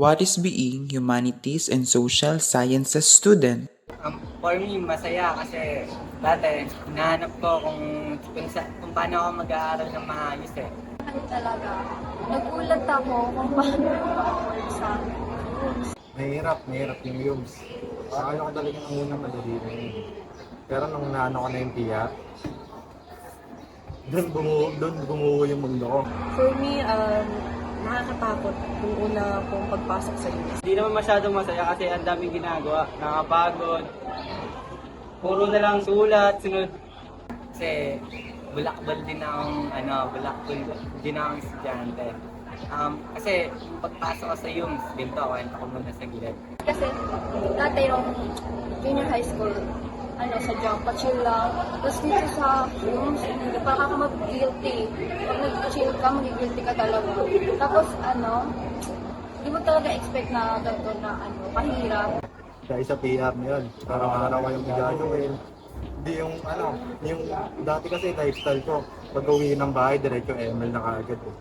What is being humanities and social sciences student? For me, masaya kasi dati hinahanap ko kung paano ako mag-aaral ng maayos eh. Ano talaga, nagulat ako kung paano ako sa Mahirap yung yums. Akala ko talaga nung una madali na yun. Pero nung naano ko na yung PIA, doon bumuo yung mundo ko. For me, nakakatakot yung una kong pagpasok sa inyo. Hindi naman masyadong masaya kasi ang daming ginagawa, nakapagod. Puro na lang sulat, sunod. Kasi bulakbol din akong estudyante. Kasi yung pagpasok ko sa YUMS, ganito, kwento ko muna sa gilid. Kasi dati yung junior high school, sa job, pa-chill lang. Tapos dito sa rooms, parang ka mag-guilty. Pag nag-chill ka, mag-guilty ka talaga. Tapos hindi mo talaga expect na ganito na mahirap. Dahil sa PR na yun, araw-araw kayong gagawin. Hindi yung dati kasi lifestyle ko, pag uwi ng bahay, diretso ML na kaagad eh.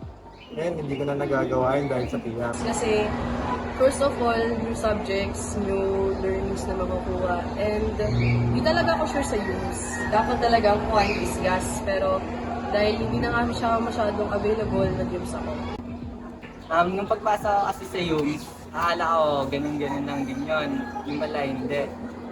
Ngayon, hindi ko na nagagawa yun dahil sa PR. Kasi, first of all, new subjects, new learnings na makukuha. And hindi talaga ako sure sa use. Dapat talaga ang kuhain is gas. Pero dahil hindi na nga siya masyadong available, nag-use ako. Nung pagpasa ko kasi sa YUMS, akala ko ganun-ganun lang din yun. Yung pala hindi.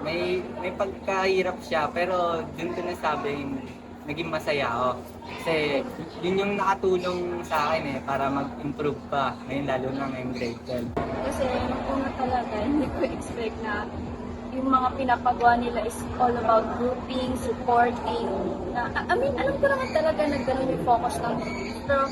May pagkahirap siya pero dun ko nasabing naging masaya ako. Kasi yun yung nakatulong sa akin para mag-improve pa. Ngayon lalo na ngayong grade 12. Kasi nung una talaga, hindi ko expect na yung mga pinapagawa nila is all about grouping, supporting. Alam ko naman talaga na ganun yung focus ng pero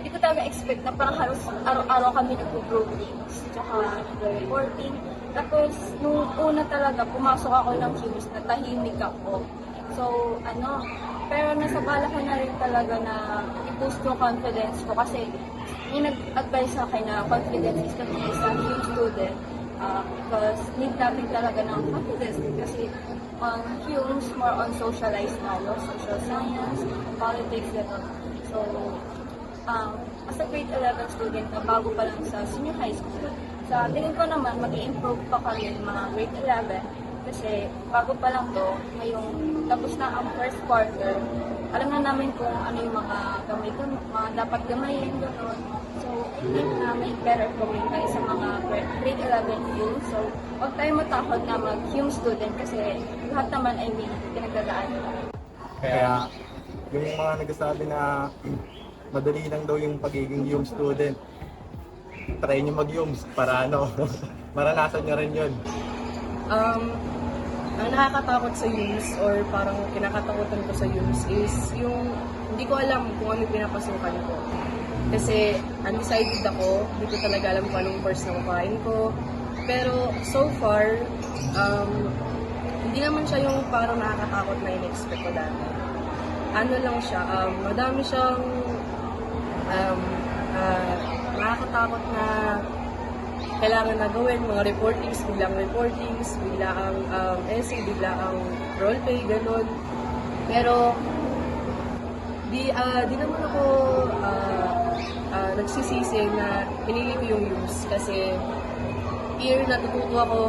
hindi ko talaga expect na parang halos araw-araw kami nag-groupings, tsaka nag-reporting. Tapos, nung una talaga, pumasok ako ng Qs na tahimik ako. So, pero nasa bala ko na rin talaga na i-boost yung confidence ko kasi yung nag-advise sa akin na confidence is the key sa huge student. Because need natin talaga ng confidence kasi Humes more on socialized knowledge, social science, politics, gano'n. So, as a grade 11 student na bago pa lang sa senior high school, sa tingin ko naman mag-i-improve pa kami mga grade 11 kasi bago pa lang to, ngayong tapos na ang first quarter, alam na namin kung ano yung mga mga dapat gamayin, gano'n. So, I think na may better kami tayo sa mga grade 11 youth. So, huwag tayo matakot na mag-Hume student kasi lahat naman ay may pinagdadaan. Kaya yung mga nagsasabi na madali lang daw yung pagiging YUM student, try nyo mag-YUMS para maranasan nyo rin yun. Ang nakakatakot sa use or parang kinakatakutan ko sa use is yung hindi ko alam kung ano yung pinapasukan ko. Kasi undecided ako, hindi ko talaga alam kung anong course na kukain ko. Pero so far, hindi naman siya yung parang nakakatakot na in-expect ko dati. Ano lang siya, madami siyang nakakatakot na kailangan na gawin, mga reportings, bigla ang essay, bigla ang roleplay, gano'n. Pero, di naman ako nagsisisi na pinili ko yung use kasi natututo ako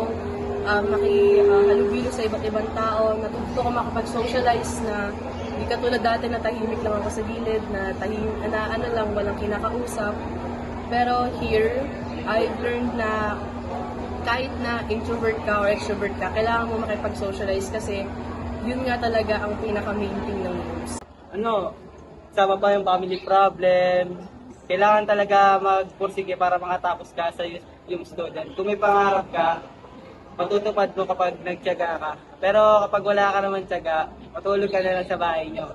makihalubilo sa iba't ibang tao, natututo ko makapag-socialize na hindi katulad dati na tahimik lang ako sa gilid, na walang kinakausap. Pero here, I've learned na kahit na introvert ka or extrovert ka, kailangan mo makipag-socialize kasi yun nga talaga ang pinaka-main thing ng news. Sama pa yung family problem. Kailangan talaga magpursige para makatapos ka sa yung student. Kung may pangarap ka, matutupad mo kapag nagtiyaga ka. Pero kapag wala ka naman tiyaga, matulog ka na lang sa bahay nyo.